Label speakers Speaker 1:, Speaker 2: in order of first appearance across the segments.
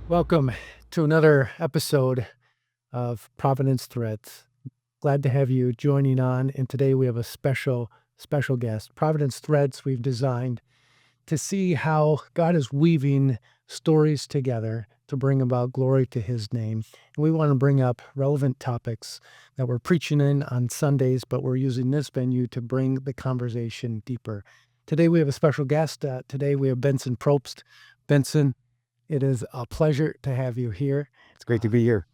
Speaker 1: Welcome to another episode of Providence Threads. Glad to have you joining on. And today we have a special guest. Providence Threads we've designed to see how God is weaving stories together to bring about glory to his name. And we want to bring up relevant topics that we're preaching in on Sundays, but we're using this venue to bring the conversation deeper. Today we have a special guest. Today we have Benson Probst. Benson, it is a pleasure to have you here.
Speaker 2: It's great to be here.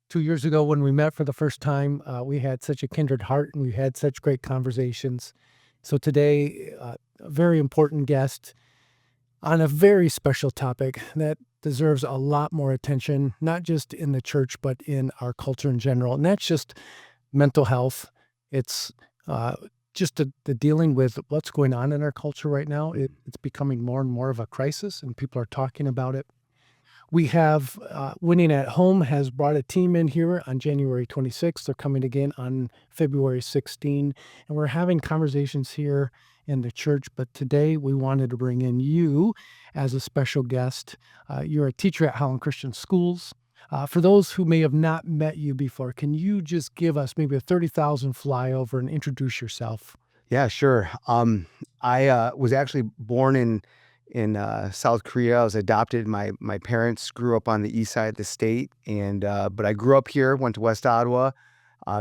Speaker 1: 2 years ago when we met for the first time, we had such a kindred heart and we had such great conversations. So today, a very important guest on a very special topic that deserves a lot more attention, not just in the church, but in our culture in general. And that's just mental health. It's just the dealing with what's going on in our culture right now. It's becoming more and more of a crisis, and people are talking about it. We have Winning at Home has brought a team in here on January 26th. They're coming again on February 16. And we're having conversations here in the church. But today we wanted to bring in you as a special guest. You're a teacher at Holland Christian Schools. For those who may have not met you before, can you just give us maybe a 30,000 flyover and introduce yourself?
Speaker 2: Yeah, sure. I was actually born in South Korea. I was adopted. My parents grew up on the east side of the state, and but I grew up here. Went to West Ottawa.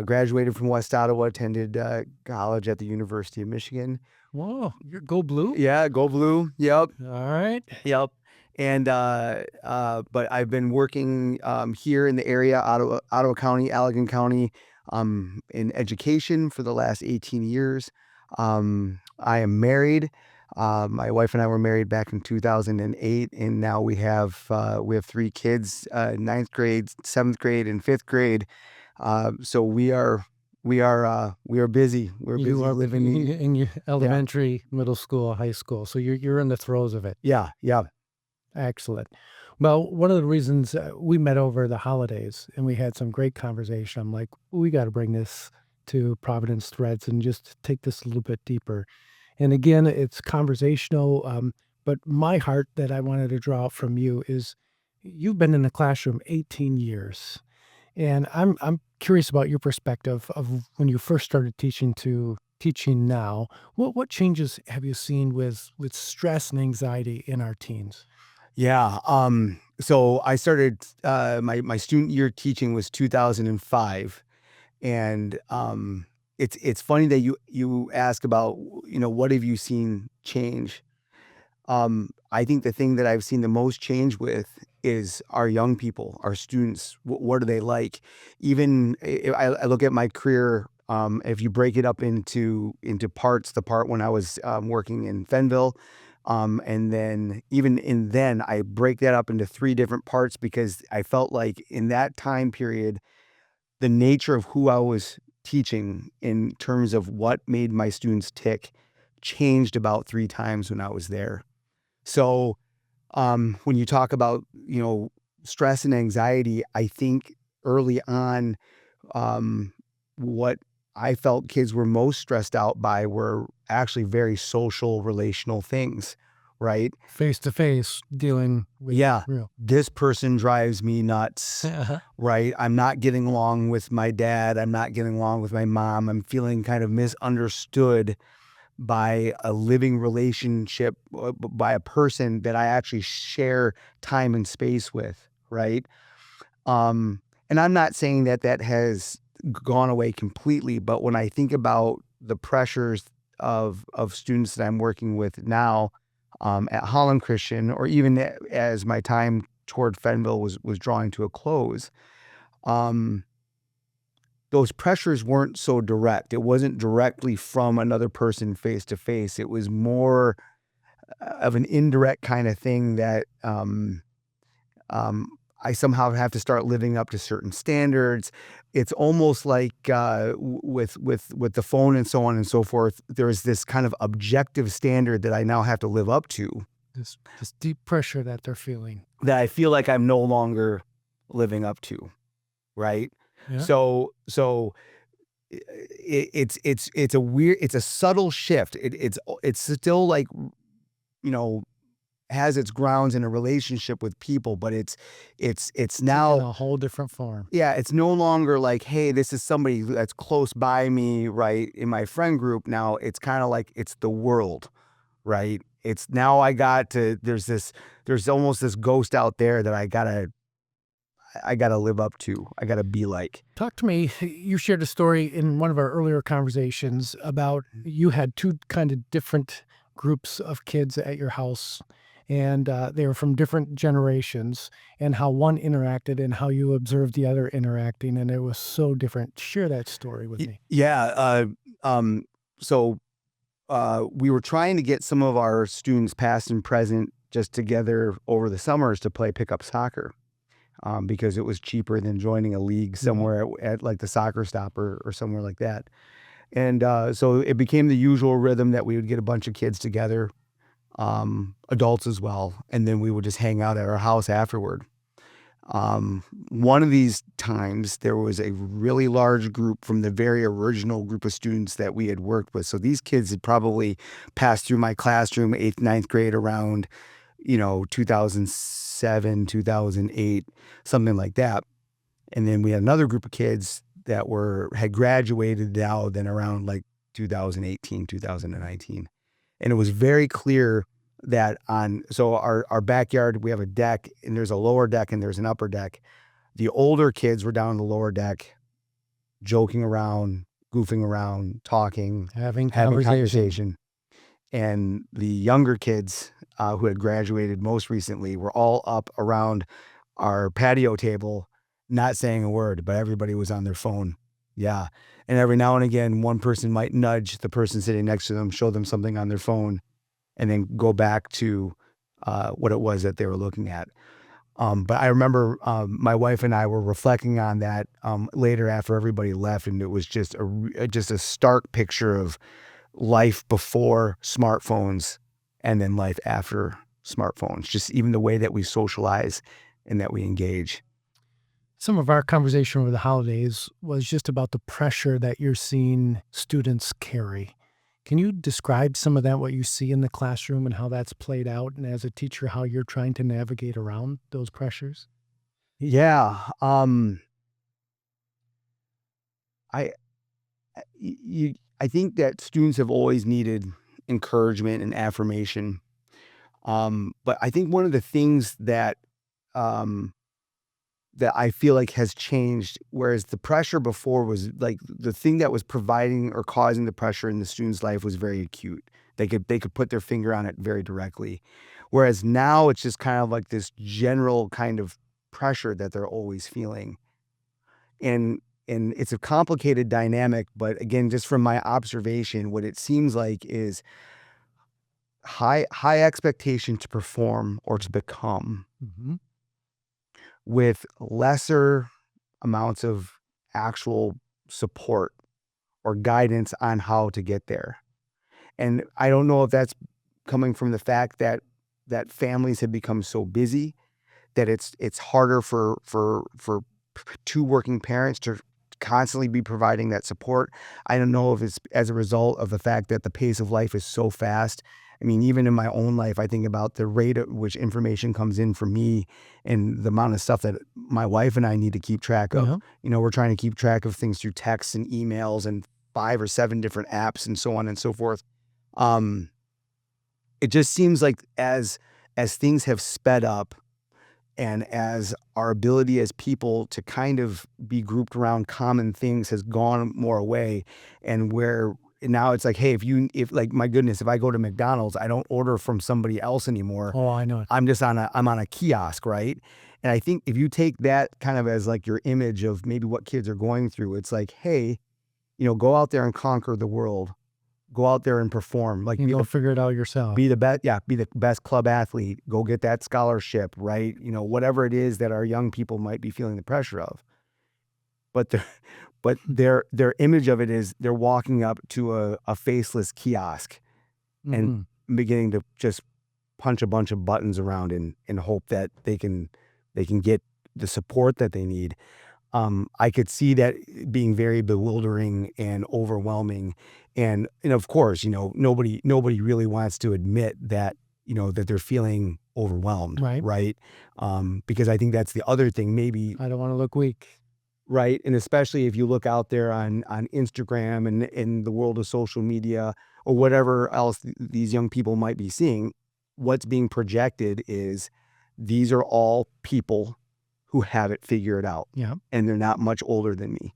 Speaker 2: Graduated from West Ottawa. Attended college at the University of Michigan.
Speaker 1: Whoa, you're Go Blue?
Speaker 2: Yeah, go blue. Yep,
Speaker 1: All right.
Speaker 2: yep. And but I've been working here in the area, Ottawa County, Allegan County, in education for the last 18 years. I am married. My wife and I were married back in 2008, and now we have 3 kids, ninth grade, 7th grade, and 5th grade. So we are busy. We're busy
Speaker 1: You are
Speaker 2: living.
Speaker 1: in your elementary, middle school, high school. So you're in the throes of it.
Speaker 2: Yeah, yeah.
Speaker 1: Excellent. Well, one of the reasons we met over the holidays and we had some great conversation, I'm like, we got to bring this to Providence Threads and just take this a little bit deeper. And again, it's conversational. But my heart that I wanted to draw out from you is you've been in the classroom 18 years. And I'm curious about your perspective of when you first started teaching to teaching now. What changes have you seen with stress and anxiety in our teens?
Speaker 2: Yeah. So I started my student year teaching was 2005, and it's funny that you ask about what have you seen change. I think the thing that I've seen the most change with is our young people, our students. What are they like? Even I look at my career. If you break it up into parts, the part when I was working in Fenville, and then then I break that up into 3 different parts because I felt like in that time period, the nature of who I was teaching in terms of what made my students tick changed about 3 times when I was there. So, when you talk about, stress and anxiety, I think early on, what I felt kids were most stressed out by were actually very social, relational things, right?
Speaker 1: Face to face dealing with
Speaker 2: Yeah,
Speaker 1: real.
Speaker 2: this person drives me nuts,
Speaker 1: Uh-huh.
Speaker 2: right? I'm not getting along with my dad. I'm not getting along with my mom. I'm feeling kind of misunderstood by a living relationship, by a person that I actually share time and space with, right? And I'm not saying that that has gone away completely, but when I think about the pressures of students that I'm working with now, at Holland Christian, or even as my time toward Fenville was drawing to a close, um, those pressures weren't so direct. It wasn't directly from another person face to face. It was more of an indirect kind of thing that um, I somehow have to start living up to certain standards. It's almost like with the phone and so on and so forth. There's this kind of objective standard that I now have to live up to
Speaker 1: This deep pressure that they're feeling.
Speaker 2: that I feel like I'm no longer living up to, right?
Speaker 1: Yeah.
Speaker 2: So it's a subtle shift. It's still like, you know has its grounds in a relationship with people, but it's
Speaker 1: Taking
Speaker 2: now,
Speaker 1: a whole different form.
Speaker 2: yeah, it's no longer like, hey, this is somebody that's close by me, right, in my friend group. Now it's kind of like it's the world, right? It's now I got to there's almost this ghost out there that I gotta live up to. I gotta be like.
Speaker 1: Talk to me. You shared a story in one of our earlier conversations about you had two kind of different groups of kids at your house, and they were from different generations, and how one interacted and how you observed the other interacting, and it was so different. Share that story with me.
Speaker 2: Yeah, um, so we were trying to get some of our students, past and present, just together over the summers to play pickup soccer, because it was cheaper than joining a league
Speaker 1: Mhm.
Speaker 2: somewhere at like the soccer stop or somewhere like that. And so it became the usual rhythm that we would get a bunch of kids together, adults as well, and then we would just hang out at our house afterward. One of these times, there was a really large group from the very original group of students that we had worked with. So these kids had probably passed through my classroom, eighth, ninth grade, around, 2007, 2008, something like that. And then we had another group of kids that had graduated now, then around like 2018, 2019. And it was very clear that so our backyard, we have a deck, and there's a lower deck and there's an upper deck. The older kids were down on the lower deck, joking around, goofing around, talking,
Speaker 1: Having
Speaker 2: having
Speaker 1: conversation.
Speaker 2: conversation. And the younger kids, who had graduated most recently, were all up around our patio table, not saying a word, but everybody was on their phone. Yeah. And every now and again, one person might nudge the person sitting next to them, show them something on their phone, and then go back to what it was that they were looking at. But I remember my wife and I were reflecting on that later after everybody left, and it was just just a stark picture of life before smartphones and then life after smartphones. Just even the way that we socialize and that we engage.
Speaker 1: Some of our conversation over the holidays was just about the pressure that you're seeing students carry. Can you describe some of that, what you see in the classroom and how that's played out? And as a teacher, how you're trying to navigate around those pressures?
Speaker 2: Yeah. I you I think that students have always needed encouragement and affirmation. But I think one of the things um, that I feel like has changed, whereas the pressure before was like the thing that was providing or causing the pressure in the student's life was very acute. They could put their finger on it very directly. Whereas now it's just kind of like this general kind of pressure that they're always feeling. And it's a complicated dynamic, but again, just from my observation, what it seems like is high expectation to perform or to become,
Speaker 1: Hmm.
Speaker 2: with lesser amounts of actual support or guidance on how to get there. And I don't know if that's coming from the fact that families have become so busy that it's harder for two working parents to constantly be providing that support. I don't know if it's as a result of the fact that the pace of life is so fast. I mean, even in my own life, I think about the rate at which information comes in for me and the amount of stuff that my wife and I need to keep track of.
Speaker 1: Yeah.
Speaker 2: We're trying to keep track of things through texts and emails and 5 or 7 different apps and so on and so forth. Um, it just seems like as things have sped up, and as our ability as people to kind of be grouped around common things has gone more away, and where now it's like, hey, if like, my goodness, if I go to McDonald's, I don't order from somebody else anymore.
Speaker 1: Oh, I know it.
Speaker 2: I'm on a kiosk, right? And I think if you take that kind of as like your image of maybe what kids are going through, it's like, hey, go out there and conquer the world. Go out there and perform. Like,
Speaker 1: You go figure it out yourself.
Speaker 2: be the best, yeah, be the best club athlete, go get that scholarship, right? Whatever it is that our young people might be feeling the pressure of. But the but their image of it is they're walking up to a faceless kiosk and
Speaker 1: Hmm.
Speaker 2: beginning to just punch a bunch of buttons around and hope that they can get the support that they need. I could see that being very bewildering and overwhelming. And of course, nobody really wants to admit that that they're feeling overwhelmed,
Speaker 1: Right.
Speaker 2: right? Because I think that's the other thing, maybe,
Speaker 1: I don't want to look weak.
Speaker 2: right? And especially if you look out there on Instagram and in the world of social media or whatever else these young people might be seeing, what's being projected is these are all people who have it figured out,
Speaker 1: Yeah.
Speaker 2: and they're not much older than me.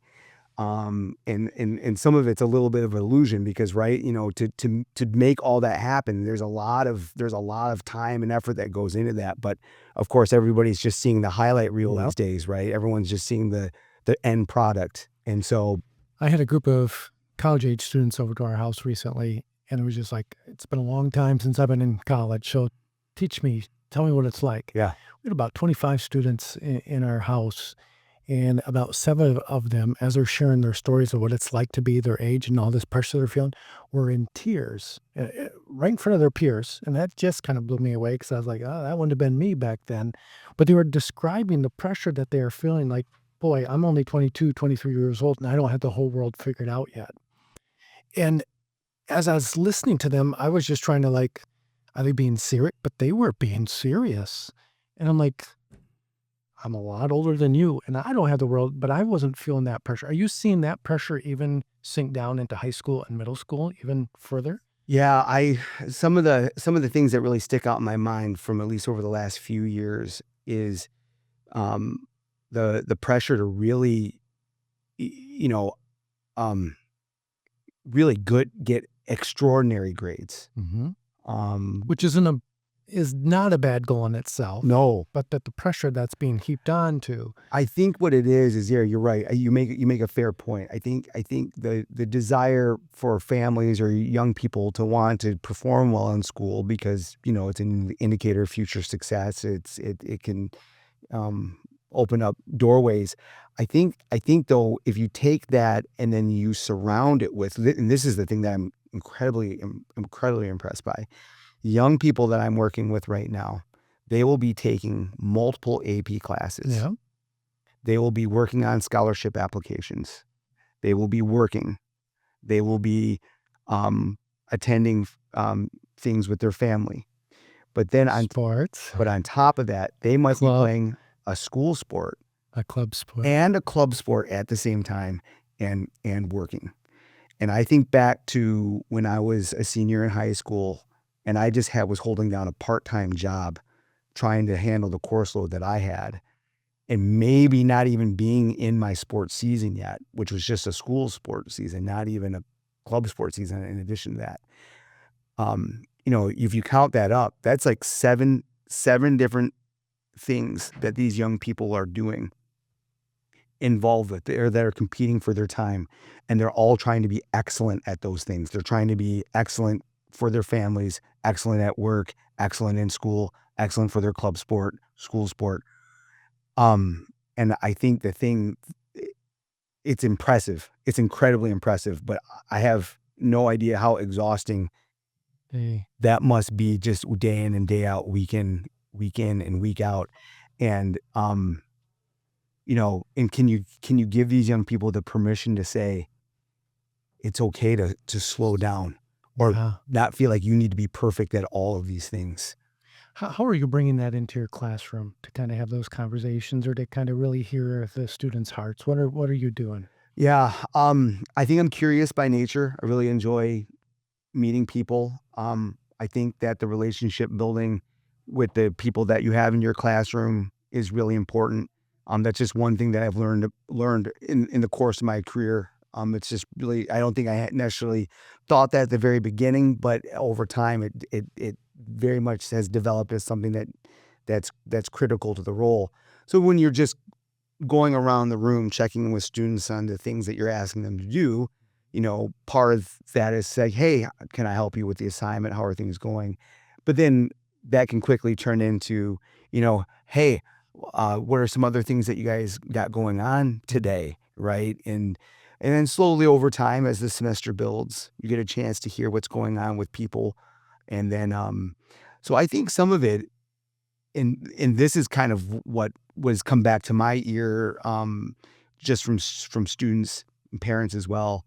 Speaker 2: And some of it's a little bit of an illusion because, right, to make all that happen, there's a lot of time and effort that goes into that. But of course, everybody's just seeing the highlight reel
Speaker 1: Well,
Speaker 2: these days, right? Everyone's just seeing the end product. And so,
Speaker 1: I had a group of college age students over to our house recently, and it was just like, it's been a long time since I've been in college. So tell me what it's like.
Speaker 2: yeah,
Speaker 1: We had about 25 students in our house, and about seven of them, as they're sharing their stories of what it's like to be their age and all this pressure they're feeling, were in tears right in front of their peers. And that just kind of blew me away because I was like, oh, that wouldn't have been me back then. But they were describing the pressure that they are feeling like, boy, I'm only 22, 23 years old, and I don't have the whole world figured out yet. And as I was listening to them, I was just trying to like, are they being serious? But they were being serious. And I'm like, I'm a lot older than you, and I don't have the world, but I wasn't feeling that pressure. Are you seeing that pressure even sink down into high school and middle school even further?
Speaker 2: yeah. Some of the things that really stick out in my mind from at least over the last few years is um, the pressure to really, y- you know, um, really good get extraordinary grades.
Speaker 1: Hmm.
Speaker 2: Um,
Speaker 1: Which is not a bad goal in itself,
Speaker 2: no,
Speaker 1: but that the pressure that's being heaped on to,
Speaker 2: I think what it is, yeah, you're right. You make a fair point. I think the desire for families or young people to want to perform well in school because it's an indicator of future success. It can um, open up doorways. I think though, if you take that and then you surround it with, and this is the thing that I'm incredibly impressed by, young people that I'm working with right now, they will be taking multiple AP classes.
Speaker 1: yeah,
Speaker 2: They will be working on scholarship applications. They will be working. They will be attending things with their family. But then
Speaker 1: sports,
Speaker 2: on top of that, they might be
Speaker 1: club,
Speaker 2: playing a school sport
Speaker 1: a club sport.
Speaker 2: and a club sport at the same time and working. And I think back to when I was a senior in high school and I just was holding down a part-time job trying to handle the course load that I had and maybe not even being in my sports season yet, which was just a school sports season, not even a club sports season in addition to that. If you count that up, that's like seven different things that these young people are doing involved with or that are competing for their time. And they're all trying to be excellent at those things. They're trying to be excellent for their families, excellent at work, excellent in school, excellent for their club sport, school sport. And I think it's impressive. It's incredibly impressive, but I have no idea how exhausting
Speaker 1: They,
Speaker 2: that must be just day in and day out, week in and week out. And and can you give these young people the permission to say it's okay to slow down or
Speaker 1: yeah.
Speaker 2: not feel like you need to be perfect at all of these things?
Speaker 1: How are you bringing that into your classroom to kind of have those conversations or to kind of really hear the students' hearts? What are you doing?
Speaker 2: Yeah, I think I'm curious by nature. I really enjoy meeting people. I think that the relationship building with the people that you have in your classroom is really important. That's just one thing that I've learned in the course of my career. It's just really I don't think I had necessarily thought that at the very beginning, but over time it very much has developed as something that's critical to the role. So when you're just going around the room checking with students on the things that you're asking them to do, part of that is say, hey, can I help you with the assignment? How are things going? But then that can quickly turn into, hey, what are some other things that you guys got going on today? Right. And then slowly over time, as the semester builds, you get a chance to hear what's going on with people. And then, so I think some of it, and this is kind of what was come back to my ear, just from students and parents as well,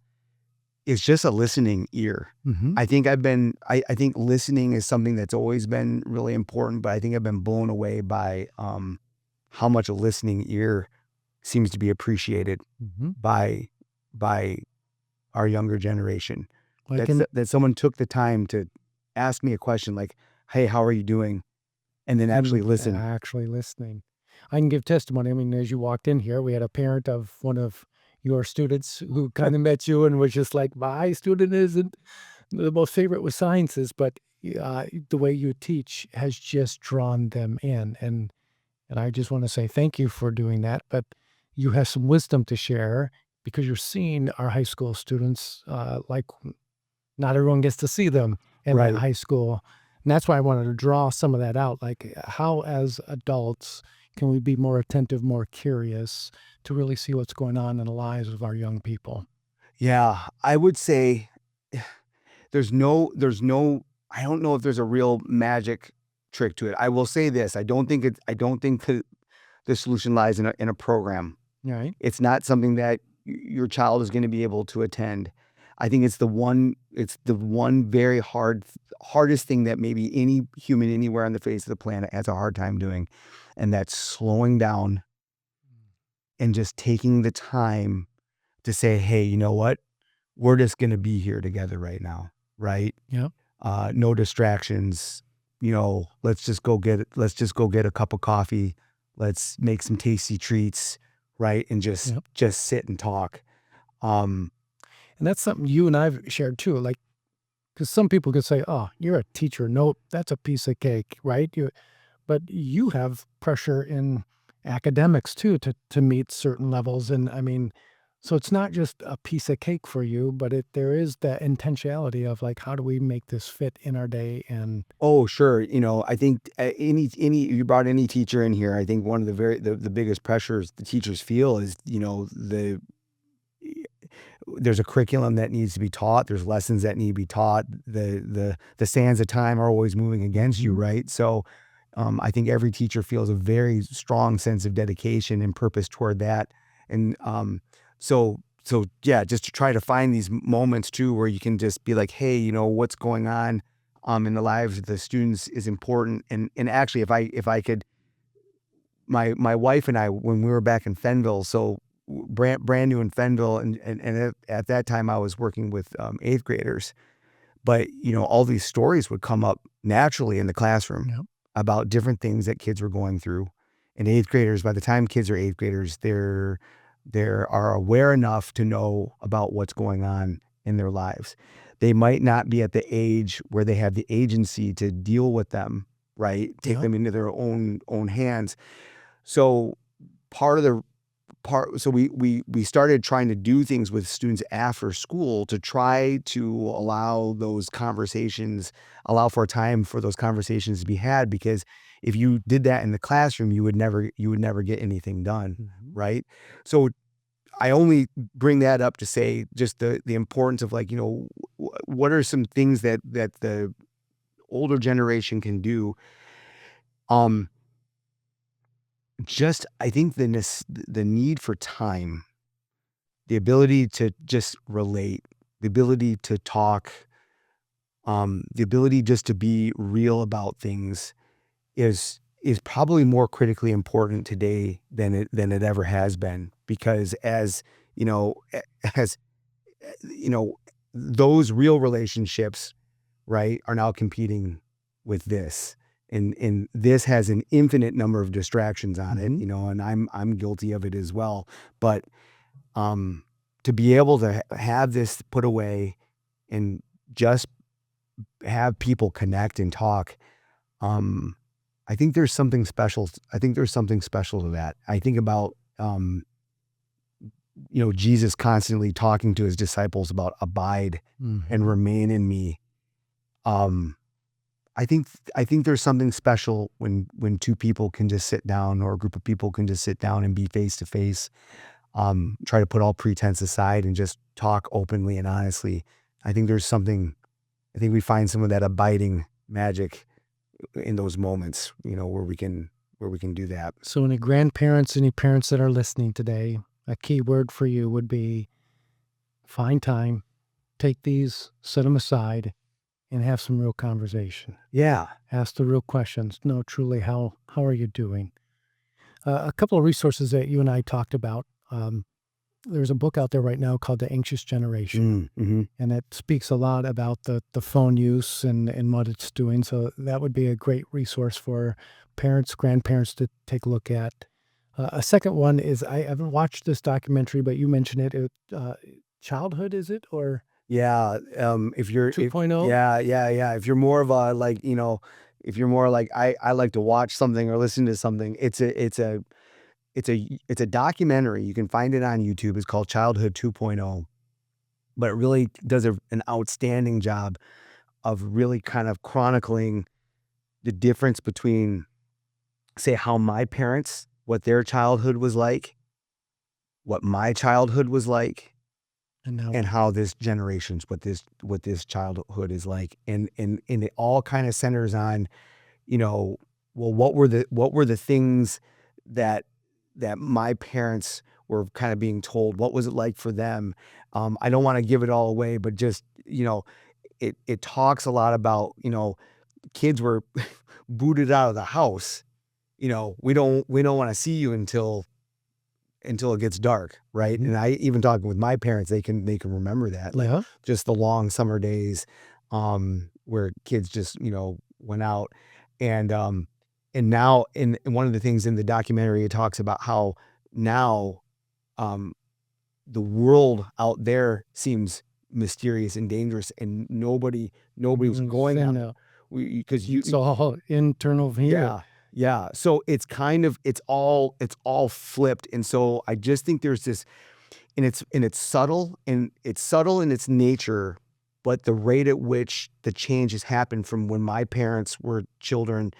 Speaker 2: is just a listening ear.
Speaker 1: Mm-hmm.
Speaker 2: I think listening is something that's always been really important, but I think I've been blown away by how much a listening ear seems to be appreciated
Speaker 1: Mm-hmm.
Speaker 2: by by our younger generation.
Speaker 1: I can
Speaker 2: That someone took the time to ask me a question like, "Hey, how are you doing?" and then actually
Speaker 1: and
Speaker 2: listen.
Speaker 1: actually listening. I can give testimony. I mean, as you walked in here, we had a parent of one of your students who kind of met you and was just like, my student isn't the most favorite with sciences, but the way you teach has just drawn them in. And I just want to say thank you for doing that. But you have some wisdom to share because you're seeing our high school students like not everyone gets to see them in that
Speaker 2: Right.
Speaker 1: high school. And that's why I wanted to draw some of that out. Like, how, as adults, can we be more attentive, more curious to really see what's going on in the lives of our young people?
Speaker 2: Yeah, I would say there's no I don't know if there's a real magic trick to it. I will say this, I don't think the solution lies in a program.
Speaker 1: Right?
Speaker 2: It's not something that your child is gonna be able to attend. I think it's the one very hardest thing that maybe any human anywhere on the face of the planet has a hard time doing, and that's slowing down and just taking the time to say, "Hey, you know what? We're just gonna be here together right now," right?
Speaker 1: Yep.
Speaker 2: No distractions. Let's just go get a cup of coffee. Let's make some tasty treats, right? And
Speaker 1: Yep.
Speaker 2: just sit and talk. Um,
Speaker 1: And that's something you and I've shared too. Like, because some people could say, "Oh, you're a teacher. No, that's a piece of cake," right? But you have pressure in academics too to meet certain levels, and I mean, so it's not just a piece of cake for you, but there is that intentionality of like, how do we make this fit in our day? And
Speaker 2: oh, sure. I think you brought any teacher in here. I think one of the biggest pressures the teachers feel is, there's a curriculum that needs to be taught. There's lessons that need to be taught. The sands of time are always moving against you,
Speaker 1: Mhm.
Speaker 2: right? So, I think every teacher feels a very strong sense of dedication and purpose toward that. And so yeah, just to try to find these moments too, where you can just be like, hey, what's going on, in the lives of the students is important. And actually, if I could, my wife and I, when we were back in Fenville, so brand new in Fenville, and at that time I was working with 8th graders, but all these stories would come up naturally in the classroom
Speaker 1: Yep.
Speaker 2: about different things that kids were going through. And 8th graders, by the time kids are 8th graders, they are aware enough to know about what's going on in their lives. They might not be at the age where they have the agency to deal with them, right? Take
Speaker 1: Yep.
Speaker 2: them into their own hands. So part of the part so we started trying to do things with students after school to try to allow for time for those conversations to be had, because if you did that in the classroom, you would never get anything done,
Speaker 1: Mhm.
Speaker 2: right? So I only bring that up to say just the importance of, like, what are some things that the older generation can do. um just I think the need for time, the ability to just relate, the ability to talk, the ability just to be real about things is probably more critically important today than it ever has been. Because as you know, as you know, those real relationships, right, are now competing with this. And this has an infinite number of distractions on it,
Speaker 1: Mhm.
Speaker 2: and I'm guilty of it as well. But um, to be able to have this put away and just have people connect and talk, um, I think there's something special to that. I think about, Jesus constantly talking to his disciples about abide and
Speaker 1: Mhm.
Speaker 2: remain in me. Um, I think there's something special when two people can just sit down, or a group of people can just sit down and be face to face, try to put all pretense aside and just talk openly and honestly. I think there's something, I think we find some of that abiding magic in those moments, where we can do that.
Speaker 1: So, any grandparents, any parents that are listening today, a key word for you would be find time, take these, set them aside, and have some real conversation.
Speaker 2: Yeah.
Speaker 1: Ask the real questions. No, truly, how are you doing? A couple of resources that you and I talked about. There's a book out there right now called The Anxious Generation,
Speaker 2: Mm-hmm.
Speaker 1: and it speaks a lot about the phone use and what it's doing. So that would be a great resource for parents, grandparents to take a look at. A second one is I haven't watched this documentary, but you mentioned it. Childhood, is it, or
Speaker 2: Yeah. If you're, if
Speaker 1: 2.0?
Speaker 2: yeah. If you're more of a, like, if you're more like, I like to watch something or listen to something, it's a documentary. You can find it on YouTube. It's called Childhood 2.0, but it really does an outstanding job of really kind of chronicling the difference between, say, how my parents, what their childhood was like, what my childhood was like,
Speaker 1: And now,
Speaker 2: and how this generation's, what this childhood is like. And it all kind of centers on, you know, well, what were the things that my parents were kind of being told? What was it like for them? I don't want to give it all away, but just, it talks a lot about, kids were booted out of the house. We don't want to see you until it gets dark, right?
Speaker 1: Mhm.
Speaker 2: And I even talking with my parents, they can remember that, like,
Speaker 1: Yeah.
Speaker 2: just the long summer days, where kids just, went out. And now, in one of the things in the documentary, it talks about how now, um, the world out there seems mysterious and dangerous, and nobody's going out.
Speaker 1: Then
Speaker 2: Because
Speaker 1: it's all internal here.
Speaker 2: yeah, yeah. So it's kind of, it's all flipped. And so I just think there's this, and it's subtle, and it's subtle in its nature, but the rate at which the change has happened from when my parents were children,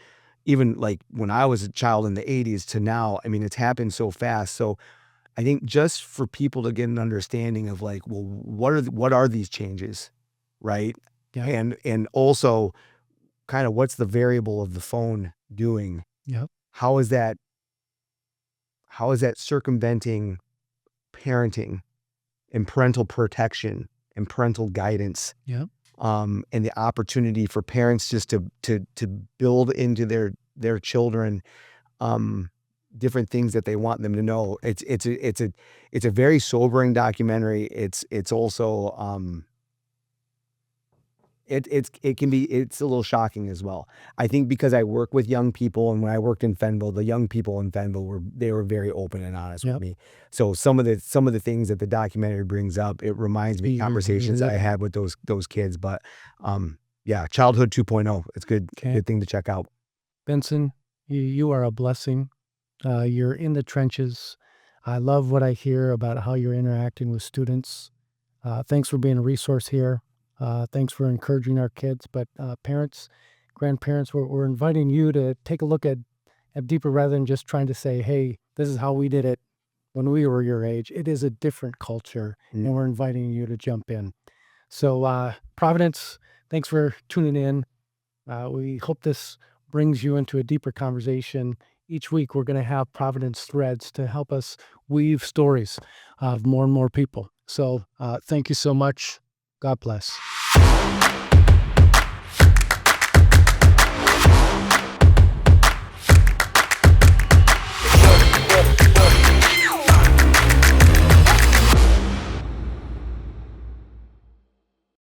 Speaker 2: even like when I was a child in the 80s to now, I mean, it's happened so fast. So I think just for people to get an understanding of, like, well, what are these changes, right?
Speaker 1: Yep.
Speaker 2: And also, kind of, what's the variable of the phone doing?
Speaker 1: Yep.
Speaker 2: How is that circumventing parenting and parental protection and parental guidance,
Speaker 1: Yep.
Speaker 2: and the opportunity for parents just to build into their children, um, different things that they want them to know. It's a very sobering documentary. It's also, it's a little shocking as well. I think because I work with young people, and when I worked in Fenville, the young people in Fenville were very open and honest with
Speaker 1: Yep.
Speaker 2: me. So some of the things that the documentary brings up, it reminds me of
Speaker 1: You're
Speaker 2: conversations I
Speaker 1: living.
Speaker 2: had with those kids. But, yeah, Childhood 2.0. It's good,
Speaker 1: Okay.
Speaker 2: good thing to check out.
Speaker 1: Benson, you are a blessing. You're in the trenches. I love what I hear about how you're interacting with students. Thanks for being a resource here. Thanks for encouraging our kids. But parents, grandparents, we're inviting you to take a look at deeper rather than just trying to say, hey, this is how we did it when we were your age. It is a different culture,
Speaker 2: Mm.
Speaker 1: and we're inviting you to jump in. So, Providence, thanks for tuning in. We hope this brings you into a deeper conversation. Each week, we're going to have Providence Threads to help us weave stories of more and more people. So, thank you so much. God bless.